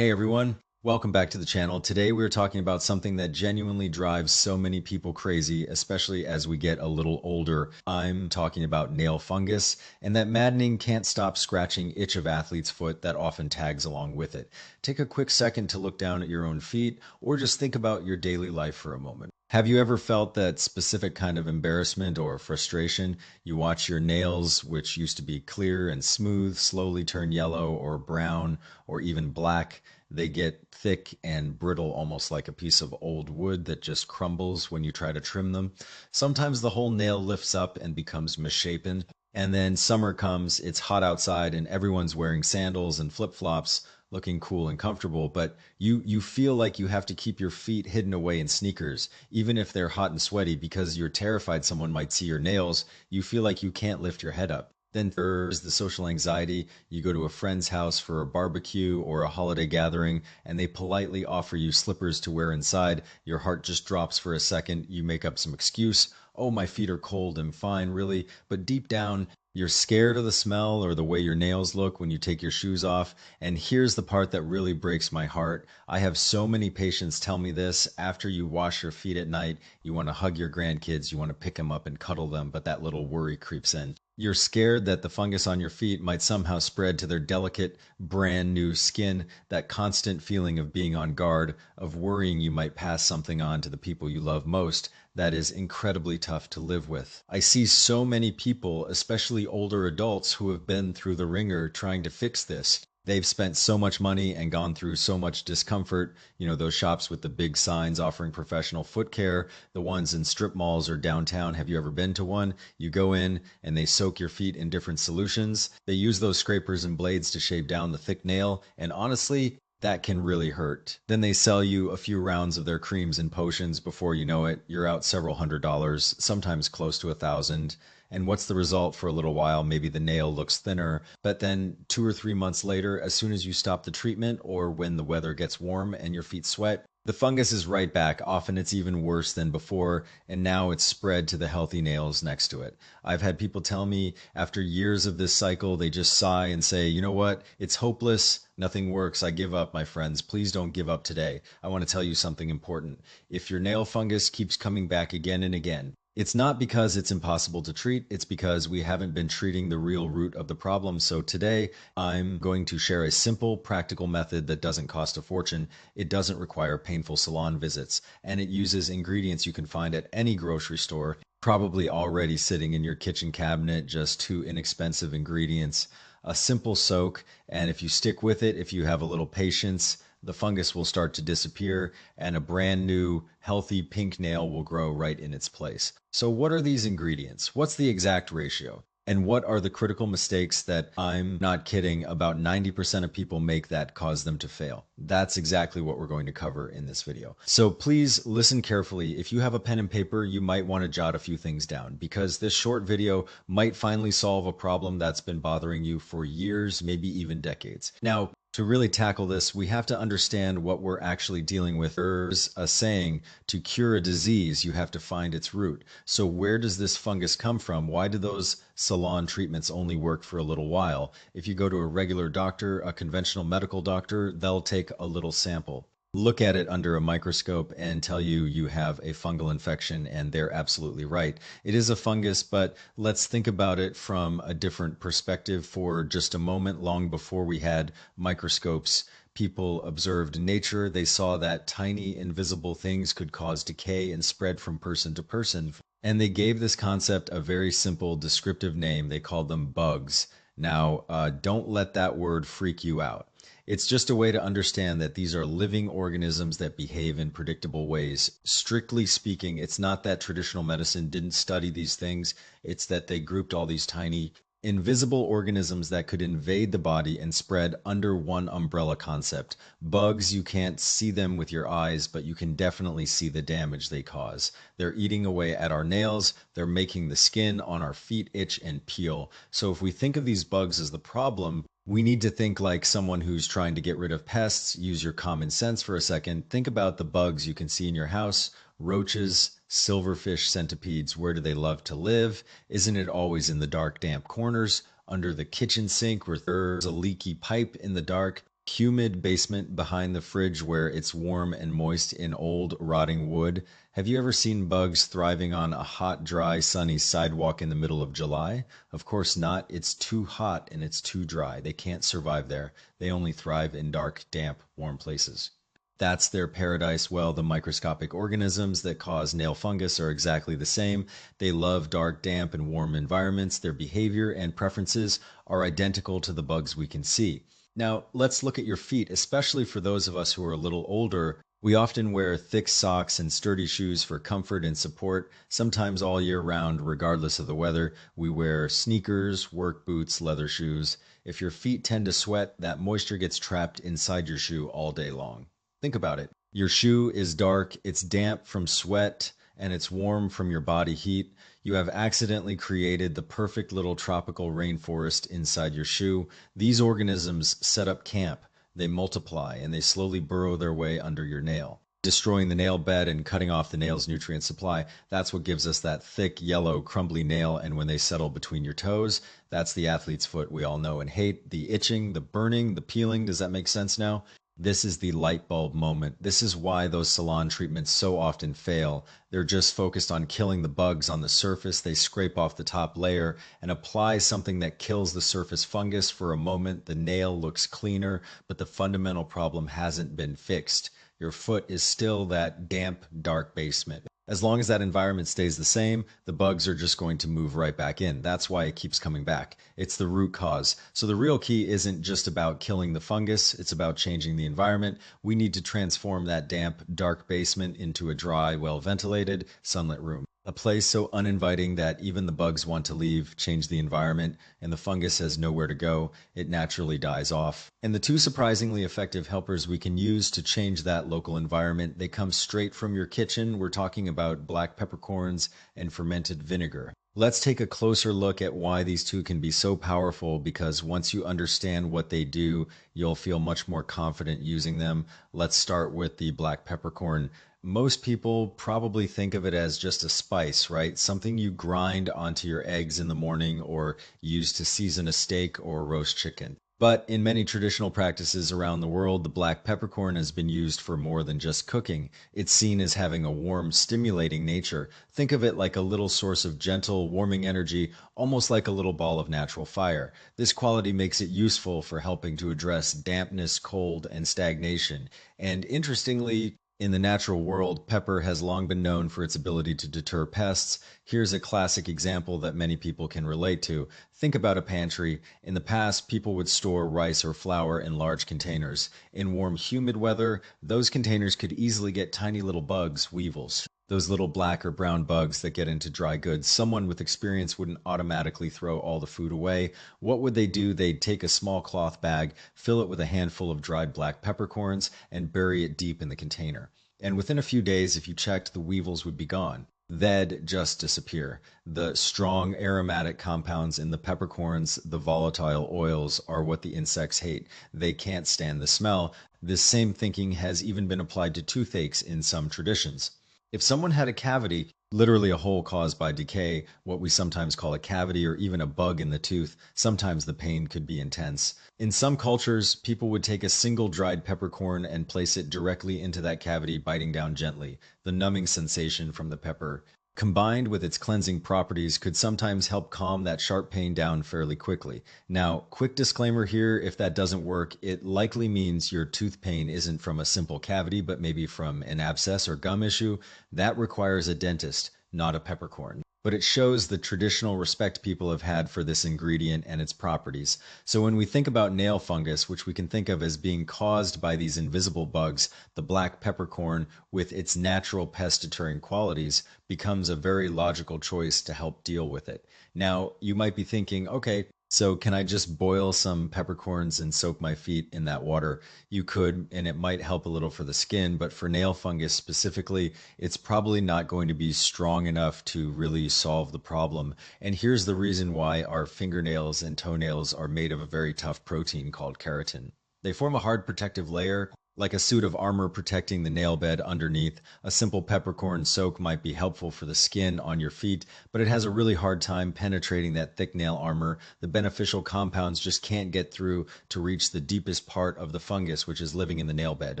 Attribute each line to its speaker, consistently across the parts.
Speaker 1: Hey everyone, welcome back to the channel. Today we're talking about something that genuinely drives so many people crazy, especially as we get a little older. I'm talking about nail fungus, and that maddening can't stop scratching itch of athlete's foot that often tags along with it. Take a quick second to look down at your own feet, or just think about your daily life for a moment. Have you ever felt that specific kind of embarrassment or frustration? You watch your nails, which used to be clear and smooth, slowly turn yellow or brown or even black. They get thick and brittle, almost like a piece of old wood that just crumbles when you try to trim them. Sometimes the whole nail lifts up and becomes misshapen. And then summer comes, it's hot outside, and everyone's wearing sandals and flip-flops, looking cool and comfortable, but you feel like you have to keep your feet hidden away in sneakers, even if they're hot and sweaty, because you're terrified someone might see your nails. You feel like you can't lift your head up. Then there's the social anxiety. You go to a friend's house for a barbecue or a holiday gathering, and they politely offer you slippers to wear inside. Your heart just drops for a second. You make up some excuse. Oh, my feet are cold. I'm fine, really. But deep down, you're scared of the smell or the way your nails look when you take your shoes off. And here's the part that really breaks my heart. I have so many patients tell me this. After you wash your feet at night, you want to hug your grandkids, you want to pick them up and cuddle them, but that little worry creeps in. You're scared that the fungus on your feet might somehow spread to their delicate, brand new skin, that constant feeling of being on guard, of worrying you might pass something on to the people you love most. That is incredibly tough to live with. I see so many people, especially older adults, who have been through the ringer trying to fix this. They've spent so much money and gone through so much discomfort. You know, those shops with the big signs offering professional foot care, the ones in strip malls or downtown. Have you ever been to one? You go in and they soak your feet in different solutions. They use those scrapers and blades to shave down the thick nail. And honestly, that can really hurt. Then they sell you a few rounds of their creams and potions. Before you know it, you're out several $100s, sometimes close to 1,000. And what's the result? For a little while? Maybe the nail looks thinner, but then 2 or 3 months later, as soon as you stop the treatment or when the weather gets warm and your feet sweat, the fungus is right back. Often it's even worse than before, and now it's spread to the healthy nails next to it. I've had people tell me after years of this cycle, they just sigh and say, you know what? It's hopeless. Nothing works. I give up, my friends. Please don't give up today. I want to tell you something important. If your nail fungus keeps coming back again and again, it's not because it's impossible to treat, it's because we haven't been treating the real root of the problem. So today, I'm going to share a simple, practical method that doesn't cost a fortune. It doesn't require painful salon visits, and it uses ingredients you can find at any grocery store, probably already sitting in your kitchen cabinet, just two inexpensive ingredients, a simple soak, and if you stick with it, if you have a little patience, the fungus will start to disappear and a brand new, healthy pink nail will grow right in its place. So what are these ingredients? What's the exact ratio? And what are the critical mistakes that, I'm not kidding, about 90% of people make that cause them to fail? That's exactly what we're going to cover in this video. So please listen carefully. If you have a pen and paper, you might want to jot a few things down, because this short video might finally solve a problem that's been bothering you for years, maybe even decades. Now, to really tackle this, we have to understand what we're actually dealing with. There's a saying, to cure a disease, you have to find its root. So where does this fungus come from? Why do those salon treatments only work for a little while? If you go to a regular doctor, a conventional medical doctor, they'll take a little sample, look at it under a microscope, and tell you you have a fungal infection, and they're absolutely right. It is a fungus, but let's think about it from a different perspective for just a moment. Long before we had microscopes, people observed nature. They saw that tiny invisible things could cause decay and spread from person to person. And they gave this concept a very simple descriptive name. They called them bugs. Now, don't let that word freak you out. It's just a way to understand that these are living organisms that behave in predictable ways. Strictly speaking, it's not that traditional medicine didn't study these things. It's that they grouped all these tiny, invisible organisms that could invade the body and spread under one umbrella concept. Bugs, you can't see them with your eyes, but you can definitely see the damage they cause. They're eating away at our nails. They're making the skin on our feet itch and peel. So if we think of these bugs as the problem, we need to think like someone who's trying to get rid of pests. Use your common sense for a second. Think about the bugs you can see in your house. Roaches, silverfish, centipedes. Where do they love to live? Isn't it always in the dark, damp corners? Under the kitchen sink where there's a leaky pipe in the dark? humid basement behind the fridge where it's warm and moist in old, rotting wood. Have you ever seen bugs thriving on a hot, dry, sunny sidewalk in the middle of July? Of course not. It's too hot and it's too dry. They can't survive there. They only thrive in dark, damp, warm places. That's their paradise. Well, the microscopic organisms that cause nail fungus are exactly the same. They love dark, damp, and warm environments. Their behavior and preferences are identical to the bugs we can see. Now, let's look at your feet, especially for those of us who are a little older. We often wear thick socks and sturdy shoes for comfort and support, sometimes all year round, regardless of the weather. We wear sneakers, work boots, leather shoes. If your feet tend to sweat, that moisture gets trapped inside your shoe all day long. Think about it. Your shoe is dark, it's damp from sweat, and it's warm from your body heat. You have accidentally created the perfect little tropical rainforest inside your shoe. These organisms set up camp, they multiply, and they slowly burrow their way under your nail, destroying the nail bed and cutting off the nail's nutrient supply. That's what gives us that thick, yellow, crumbly nail. And when they settle between your toes, that's the athlete's foot we all know and hate. The itching, the burning, the peeling. Does that make sense now? This is the light bulb moment. This is why those salon treatments so often fail. They're just focused on killing the bugs on the surface. They scrape off the top layer and apply something that kills the surface fungus for a moment. The nail looks cleaner, but the fundamental problem hasn't been fixed. Your foot is still that damp, dark basement. As long as that environment stays the same, the bugs are just going to move right back in. That's why it keeps coming back. It's the root cause. So the real key isn't just about killing the fungus, it's about changing the environment. We need to transform that damp, dark basement into a dry, well-ventilated, sunlit room. A place so uninviting that even the bugs want to leave, change the environment, and the fungus has nowhere to go. It naturally dies off. And the two surprisingly effective helpers we can use to change that local environment, they come straight from your kitchen. We're talking about black peppercorns and fermented vinegar. Let's take a closer look at why these two can be so powerful, because once you understand what they do, you'll feel much more confident using them. Let's start with the black peppercorn. Most people probably think of it as just a spice, right? Something you grind onto your eggs in the morning or use to season a steak or roast chicken. But in many traditional practices around the world, the black peppercorn has been used for more than just cooking. It's seen as having a warm, stimulating nature. Think of it like a little source of gentle, warming energy, almost like a little ball of natural fire. This quality makes it useful for helping to address dampness, cold, and stagnation. And interestingly, in the natural world, pepper has long been known for its ability to deter pests. Here's a classic example that many people can relate to. Think about a pantry. In the past, people would store rice or flour in large containers. In warm, humid weather, those containers could easily get tiny little bugs, weevils. Those little black or brown bugs that get into dry goods. Someone with experience wouldn't automatically throw all the food away. What would they do? They'd take a small cloth bag, fill it with a handful of dried black peppercorns, and bury it deep in the container. And within a few days, if you checked, the weevils would be gone. They'd just disappear. The strong aromatic compounds in the peppercorns, the volatile oils, are what the insects hate. They can't stand the smell. This same thinking has even been applied to toothaches in some traditions. If someone had a cavity, literally a hole caused by decay, what we sometimes call a cavity, or even a bug in the tooth, sometimes the pain could be intense. In some cultures, people would take a single dried peppercorn and place it directly into that cavity, biting down gently. The numbing sensation from the pepper, combined with its cleansing properties, could sometimes help calm that sharp pain down fairly quickly. Now, quick disclaimer here, if that doesn't work, it likely means your tooth pain isn't from a simple cavity, but maybe from an abscess or gum issue. That requires a dentist, not a peppercorn. But it shows the traditional respect people have had for this ingredient and its properties. So when we think about nail fungus, which we can think of as being caused by these invisible bugs, the black peppercorn, with its natural pest deterring qualities, becomes a very logical choice to help deal with it. Now, you might be thinking, okay, so can I just boil some peppercorns and soak my feet in that water? You could, and it might help a little for the skin, but for nail fungus specifically, it's probably not going to be strong enough to really solve the problem. And here's the reason why: our fingernails and toenails are made of a very tough protein called keratin. They form a hard protective layer like a suit of armor protecting the nail bed underneath. A simple peppercorn soak might be helpful for the skin on your feet, but it has a really hard time penetrating that thick nail armor. The beneficial compounds just can't get through to reach the deepest part of the fungus, which is living in the nail bed.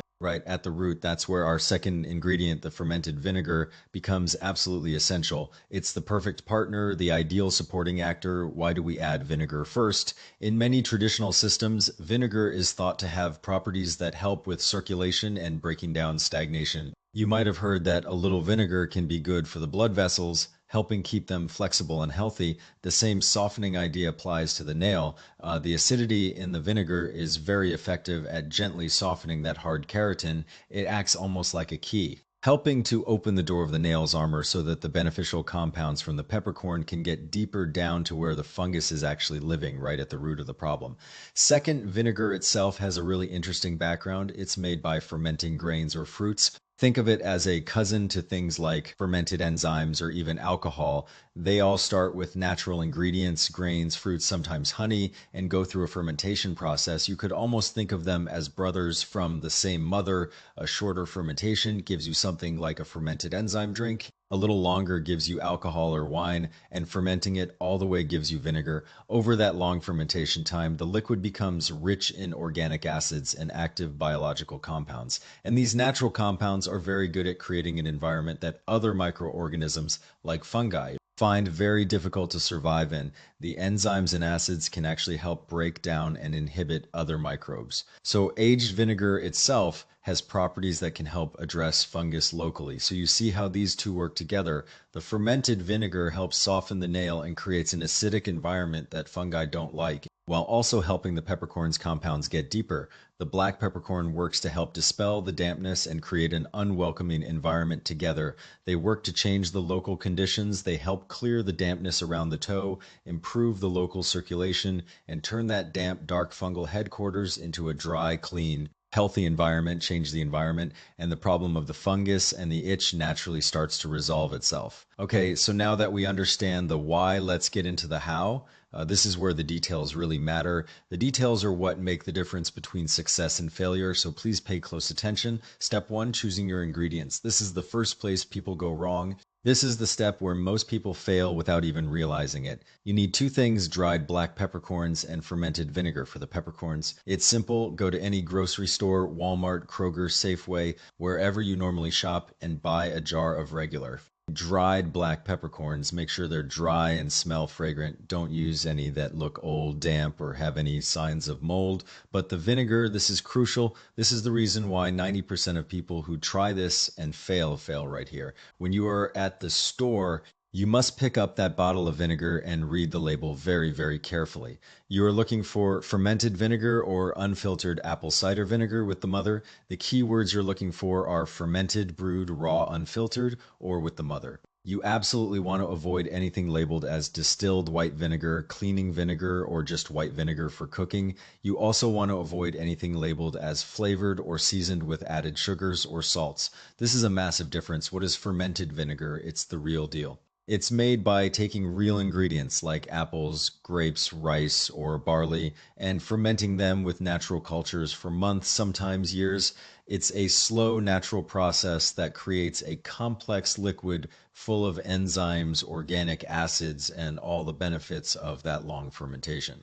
Speaker 1: Right at the root, that's where our second ingredient, the fermented vinegar, becomes absolutely essential. It's the perfect partner, the ideal supporting actor. Why do we add vinegar first? In many traditional systems, vinegar is thought to have properties that help with circulation and breaking down stagnation. You might have heard that a little vinegar can be good for the blood vessels, helping keep them flexible and healthy. The same softening idea applies to the nail. The acidity in the vinegar is very effective at gently softening that hard keratin. It acts almost like a key, helping to open the door of the nail's armor so that the beneficial compounds from the peppercorn can get deeper down to where the fungus is actually living, right at the root of the problem. Second, vinegar itself has a really interesting background. It's made by fermenting grains or fruits. Think of it as a cousin to things like fermented enzymes or even alcohol. They all start with natural ingredients, grains, fruits, sometimes honey, and go through a fermentation process. You could almost think of them as brothers from the same mother. A shorter fermentation gives you something like a fermented enzyme drink. A little longer gives you alcohol or wine, and fermenting it all the way gives you vinegar. Over that long fermentation time, the liquid becomes rich in organic acids and active biological compounds. And these natural compounds are very good at creating an environment that other microorganisms, like fungi, find very difficult to survive in. The enzymes and acids can actually help break down and inhibit other microbes. So aged vinegar itself has properties that can help address fungus locally. So you see how these two work together. The fermented vinegar helps soften the nail and creates an acidic environment that fungi don't like, while also helping the peppercorn's compounds get deeper. The black peppercorn works to help dispel the dampness and create an unwelcoming environment together. They work to change the local conditions. They help clear the dampness around the toe, improve the local circulation, and turn that damp, dark fungal headquarters into a dry, clean, healthy environment, change the environment, and the problem of the fungus and the itch naturally starts to resolve itself. Okay, so now that we understand the why, let's get into the how. This is where the details really matter. The details are what make the difference between success and failure, so please pay close attention. Step one, choosing your ingredients. This is the first place people go wrong. This is the step where most people fail without even realizing it. You need two things: dried black peppercorns and fermented vinegar for the peppercorns. It's simple. Go to any grocery store, Walmart, Kroger, Safeway, wherever you normally shop, and buy a jar of regular dried black peppercorns. Make sure they're dry and smell fragrant. Don't use any that look old, damp, or have any signs of mold. But the vinegar, this is crucial. This is the reason why 90% of people who try this and fail right here. When you are at the store, you must pick up that bottle of vinegar and read the label very, very carefully. You are looking for fermented vinegar or unfiltered apple cider vinegar with the mother. The key words you're looking for are fermented, brewed, raw, unfiltered, or with the mother. You absolutely want to avoid anything labeled as distilled white vinegar, cleaning vinegar, or just white vinegar for cooking. You also want to avoid anything labeled as flavored or seasoned with added sugars or salts. This is a massive difference. What is fermented vinegar? It's the real deal. It's made by taking real ingredients like apples, grapes, rice, or barley, and fermenting them with natural cultures for months, sometimes years. It's a slow, natural process that creates a complex liquid full of enzymes, organic acids, and all the benefits of that long fermentation.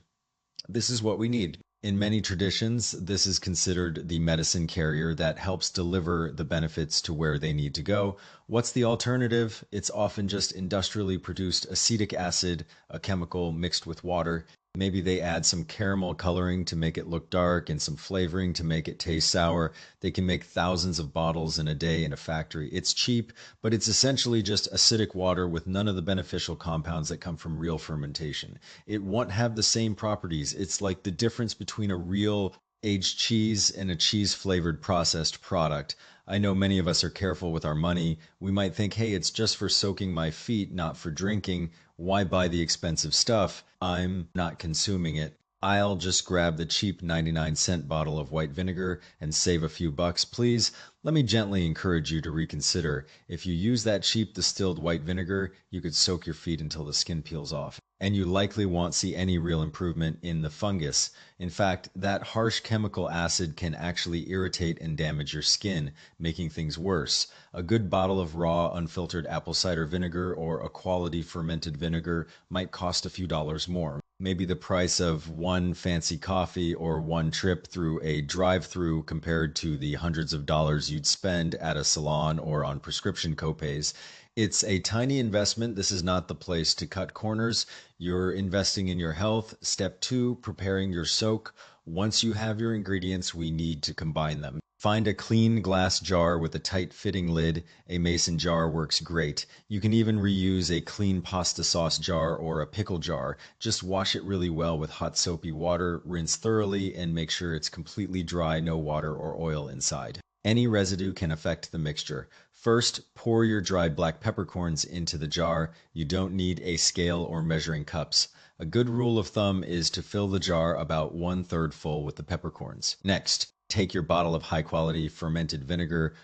Speaker 1: This is what we need. In many traditions, this is considered the medicine carrier that helps deliver the benefits to where they need to go. What's the alternative? It's often just industrially produced acetic acid, a chemical mixed with water. Maybe they add some caramel coloring to make it look dark and some flavoring to make it taste sour. They can make thousands of bottles in a day in a factory. It's cheap, but it's essentially just acidic water with none of the beneficial compounds that come from real fermentation. It won't have the same properties. It's like the difference between a real aged cheese and a cheese flavored processed product. I know many of us are careful with our money. We might think, hey, it's just for soaking my feet, not for drinking. Why buy the expensive stuff? I'm not consuming it. I'll just grab the cheap 99-cent bottle of white vinegar and save a few bucks, please. Let me gently encourage you to reconsider. If you use that cheap distilled white vinegar, you could soak your feet until the skin peels off. And you likely won't see any real improvement in the fungus. In fact, that harsh chemical acid can actually irritate and damage your skin, making things worse. A good bottle of raw, unfiltered apple cider vinegar or a quality fermented vinegar might cost a few dollars more. Maybe the price of one fancy coffee or one trip through a drive-through compared to the hundreds of dollars you'd spend at a salon or on prescription copays. It's a tiny investment. This is not the place to cut corners. You're investing in your health. Step 2, preparing your soak. Once you have your ingredients, we need to combine them. Find a clean glass jar with a tight fitting lid. A mason jar works great. You can even reuse a clean pasta sauce jar or a pickle jar. Just wash it really well with hot soapy water, rinse thoroughly, and make sure it's completely dry, no water or oil inside. Any residue can affect the mixture. First, pour your dried black peppercorns into the jar. You don't need a scale or measuring cups. A good rule of thumb is to fill the jar about 1/3 full with the peppercorns. Next, take your bottle of high quality fermented vinegar,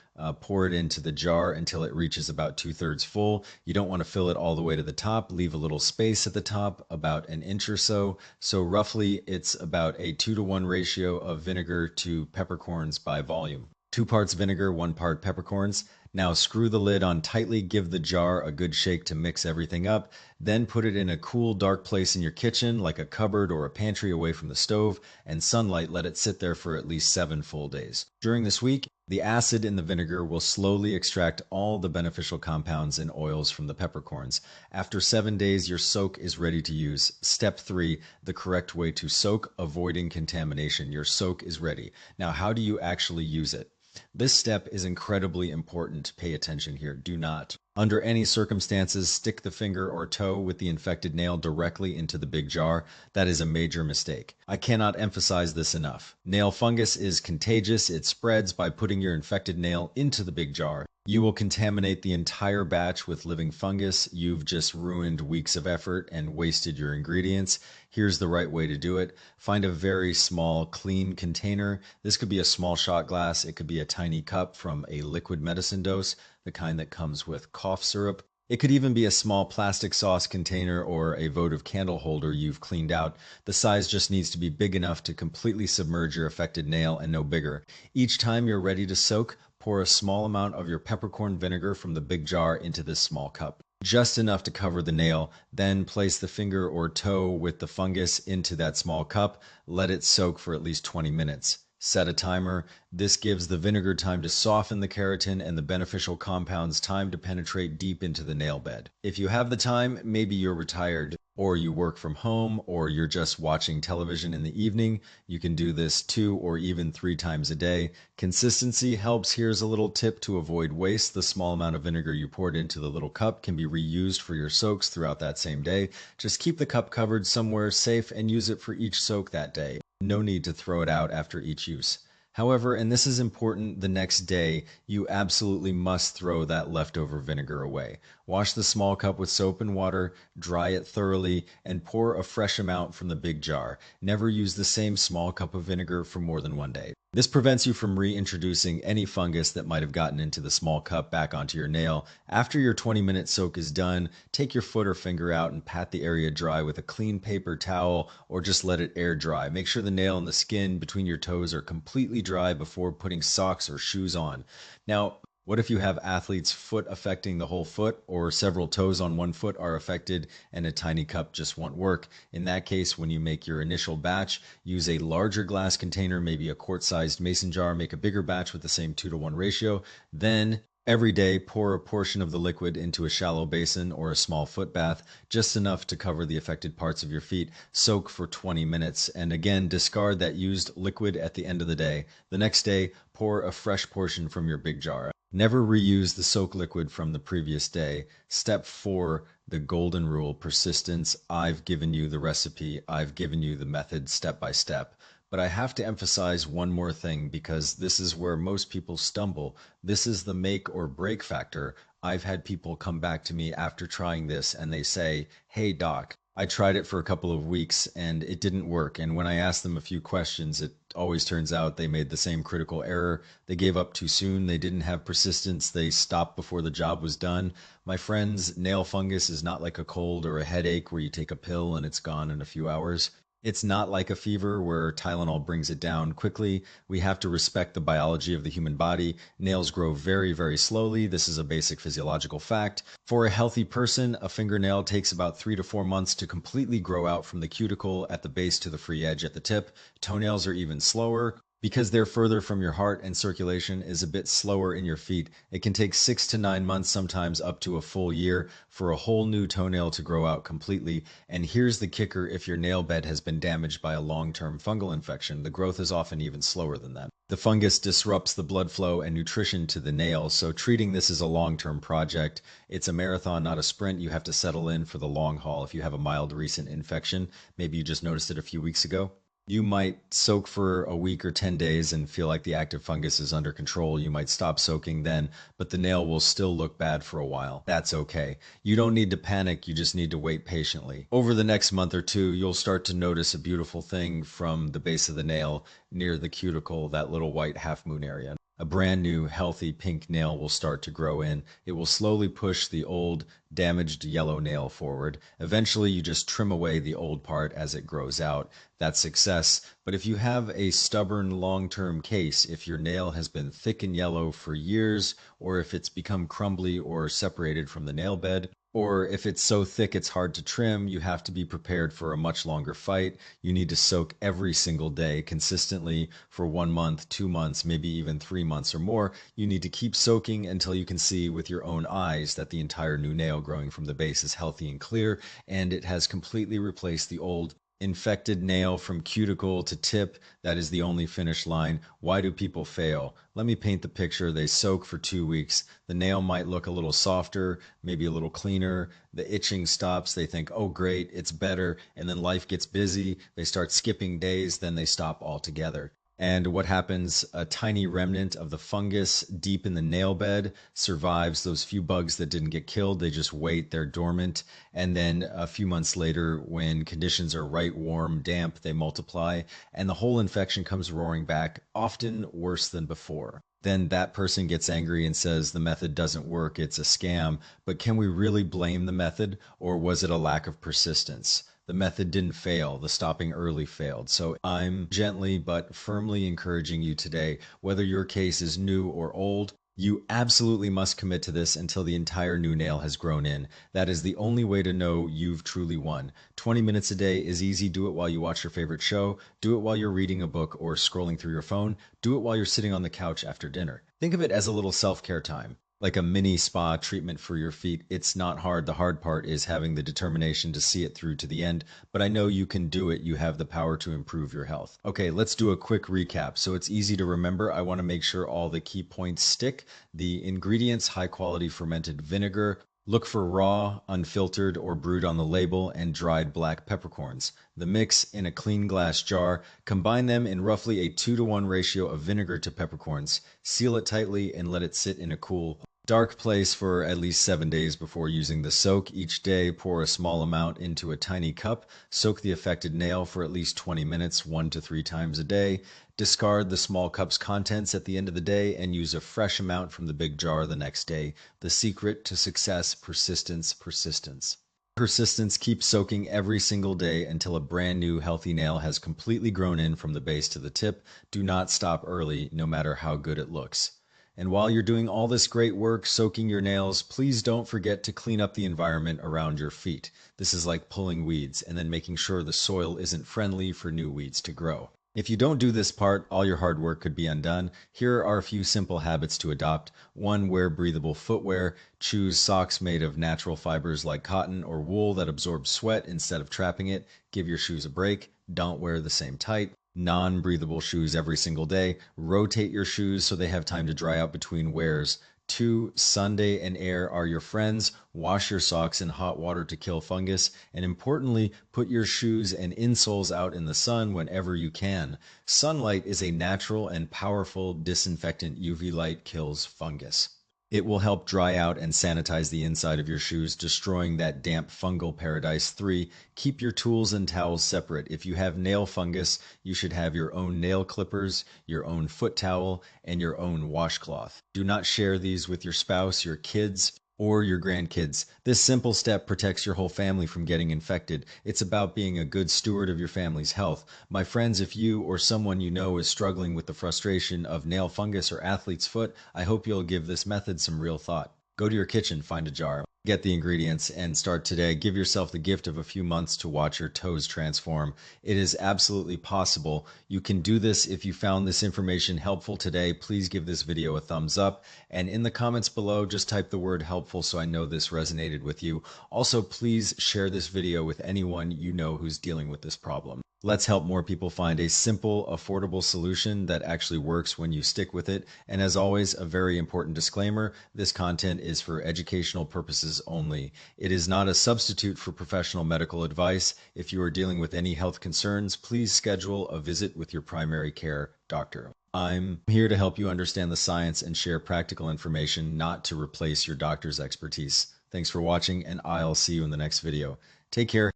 Speaker 1: pour it into the jar until it reaches about 2/3 full. You don't want to fill it all the way to the top. Leave a little space at the top, about an inch or so. So roughly it's about a 2-to-1 ratio of vinegar to peppercorns by volume. 2 parts vinegar, 1 part peppercorns. Now screw the lid on tightly, give the jar a good shake to mix everything up, then put it in a cool, dark place in your kitchen, like a cupboard or a pantry away from the stove, and sunlight. Let it sit there for at least 7 full days. During this week, the acid in the vinegar will slowly extract all the beneficial compounds and oils from the peppercorns. After 7 days, your soak is ready to use. Step 3, the correct way to soak, avoiding contamination. Your soak is ready. Now, how do you actually use it? This step is incredibly important. Pay attention here. Do not, under any circumstances, stick the finger or toe with the infected nail directly into the big jar. That is a major mistake. I cannot emphasize this enough. Nail fungus is contagious. It spreads by putting your infected nail into the big jar. You will contaminate the entire batch with living fungus. You've just ruined weeks of effort and wasted your ingredients. Here's the right way to do it. Find a very small, clean container. This could be a small shot glass. It could be a tiny cup from a liquid medicine dose, the kind that comes with cough syrup. It could even be a small plastic sauce container or a votive candle holder you've cleaned out. The size just needs to be big enough to completely submerge your affected nail and no bigger. Each time you're ready to soak, pour a small amount of your peppercorn vinegar from the big jar into this small cup, just enough to cover the nail. Then place the finger or toe with the fungus into that small cup. Let it soak for at least 20 minutes. Set a timer. This gives the vinegar time to soften the keratin and the beneficial compounds time to penetrate deep into the nail bed. If you have the time, maybe you're retired, or you work from home, or you're just watching television in the evening, you can do this 2 or even 3 times a day. Consistency helps. Here's a little tip to avoid waste. The small amount of vinegar you poured into the little cup can be reused for your soaks throughout that same day. Just keep the cup covered somewhere safe and use it for each soak that day. No need to throw it out after each use. However, and this is important, the next day, you absolutely must throw that leftover vinegar away. Wash the small cup with soap and water, dry it thoroughly, and pour a fresh amount from the big jar. Never use the same small cup of vinegar for more than 1 day. This prevents you from reintroducing any fungus that might have gotten into the small cup back onto your nail. After your 20-minute soak is done, take your foot or finger out and pat the area dry with a clean paper towel, or just let it air dry. Make sure the nail and the skin between your toes are completely dry before putting socks or shoes on. Now, what if you have athlete's foot affecting the whole foot, or several toes on one foot are affected and a tiny cup just won't work? In that case, when you make your initial batch, use a larger glass container, maybe a quart-sized mason jar. Make a bigger batch with the same 2-to-1 ratio. Then every day, pour a portion of the liquid into a shallow basin or a small foot bath, just enough to cover the affected parts of your feet. Soak for 20 minutes, and again, discard that used liquid at the end of the day. The next day, pour a fresh portion from your big jar. Never reuse the soak liquid from the previous day. Step 4, the golden rule, persistence. I've given you the recipe. I've given you the method step by step. But I have to emphasize one more thing, because this is where most people stumble. This is the make or break factor. I've had people come back to me after trying this and they say, "Hey doc, I tried it for a couple of weeks and it didn't work. And when I asked them a few questions, it always turns out they made the same critical error. They gave up too soon. They didn't have persistence. They stopped before the job was done. My friends, nail fungus is not like a cold or a headache where you take a pill and it's gone in a few hours. It's not like a fever where Tylenol brings it down quickly. We have to respect the biology of the human body. Nails grow very, very slowly. This is a basic physiological fact. For a healthy person, a fingernail takes about 3 to 4 months to completely grow out from the cuticle at the base to the free edge at the tip. Toenails are even slower. Because they're further from your heart and circulation is a bit slower in your feet, it can take 6 to 9 months, sometimes up to a full year, for a whole new toenail to grow out completely. And here's the kicker: if your nail bed has been damaged by a long-term fungal infection, the growth is often even slower than that. The fungus disrupts the blood flow and nutrition to the nail, so treating this is a long-term project. It's a marathon, not a sprint. You have to settle in for the long haul. If you have a mild recent infection, maybe you just noticed it a few weeks ago, you might soak for a week or 10 days and feel like the active fungus is under control. You might stop soaking then, but the nail will still look bad for a while. That's okay. You don't need to panic, you just need to wait patiently. Over the next month or two, you'll start to notice a beautiful thing from the base of the nail near the cuticle, that little white half moon area. A brand new, healthy pink nail will start to grow in. It will slowly push the old, damaged yellow nail forward. Eventually, you just trim away the old part as it grows out. That's success. But if you have a stubborn long-term case, if your nail has been thick and yellow for years, or if it's become crumbly or separated from the nail bed, or if it's so thick it's hard to trim, you have to be prepared for a much longer fight. You need to soak every single day consistently for 1 month, 2 months, maybe even 3 months or more. You need to keep soaking until you can see with your own eyes that the entire new nail growing from the base is healthy and clear, and it has completely replaced the old infected nail from cuticle to tip. That is the only finish line. Why do people fail? Let me paint the picture. They soak for 2 weeks. The nail might look a little softer, maybe a little cleaner. The itching stops. They think, oh, great, it's better. And then life gets busy. They start skipping days. Then they stop altogether. And what happens? A tiny remnant of the fungus deep in the nail bed survives those few bugs that didn't get killed. They just wait, they're dormant. And then a few months later, when conditions are right, warm, damp, they multiply, and the whole infection comes roaring back, often worse than before. Then that person gets angry and says the method doesn't work, it's a scam. But can we really blame the method, or was it a lack of persistence? The method didn't fail, the stopping early failed. So I'm gently but firmly encouraging you today, whether your case is new or old, you absolutely must commit to this until the entire new nail has grown in. That is the only way to know you've truly won. 20 minutes a day is easy. Do it while you watch your favorite show. Do it while you're reading a book or scrolling through your phone. Do it while you're sitting on the couch after dinner. Think of it as a little self-care time, like a mini spa treatment for your feet. It's not hard. The hard part is having the determination to see it through to the end. But I know you can do it. You have the power to improve your health. Okay, let's do a quick recap. So it's easy to remember. I want to make sure all the key points stick. The ingredients: high quality fermented vinegar. Look for raw, unfiltered, or brewed on the label, and dried black peppercorns. The mix in a clean glass jar. Combine them in roughly a 2-to-1 ratio of vinegar to peppercorns. Seal it tightly and let it sit in a cool, dark place for at least 7 days before using the soak. Each day, pour a small amount into a tiny cup. Soak the affected nail for at least 20 minutes, 1 to 3 times a day. Discard the small cup's contents at the end of the day and use a fresh amount from the big jar the next day. The secret to success: persistence, persistence. Persistence. Keep soaking every single day until a brand new healthy nail has completely grown in from the base to the tip. Do not stop early, no matter how good it looks. And while you're doing all this great work soaking your nails, please don't forget to clean up the environment around your feet. This is like pulling weeds and then making sure the soil isn't friendly for new weeds to grow. If you don't do this part, all your hard work could be undone. Here are a few simple habits to adopt. 1. Wear breathable footwear. Choose socks made of natural fibers like cotton or wool that absorb sweat instead of trapping it. Give your shoes a break. Don't wear the same type. Non-breathable shoes every single day. Rotate your shoes so they have time to dry out between wears. 2. Sunday and air are your friends. Wash your socks in hot water to kill fungus. And importantly, put your shoes and insoles out in the sun whenever you can. Sunlight is a natural and powerful disinfectant. UV light kills fungus. It will help dry out and sanitize the inside of your shoes, destroying that damp fungal paradise. 3. Keep your tools and towels separate. If you have nail fungus, you should have your own nail clippers, your own foot towel, and your own washcloth. Do not share these with your spouse, your kids, or your grandkids. This simple step protects your whole family from getting infected. It's about being a good steward of your family's health. My friends, if you or someone you know is struggling with the frustration of nail fungus or athlete's foot, I hope you'll give this method some real thought. Go to your kitchen, find a jar, get the ingredients, and start today. Give yourself the gift of a few months to watch your toes transform. It is absolutely possible. You can do this. If you found this information helpful today, please give this video a thumbs up. And in the comments below, just type the word helpful so I know this resonated with you. Also, please share this video with anyone you know who's dealing with this problem. Let's help more people find a simple, affordable solution that actually works when you stick with it. And as always, a very important disclaimer, this content is for educational purposes only. It is not a substitute for professional medical advice. If you are dealing with any health concerns, please schedule a visit with your primary care doctor. I'm here to help you understand the science and share practical information, not to replace your doctor's expertise. Thanks for watching, and I'll see you in the next video. Take care.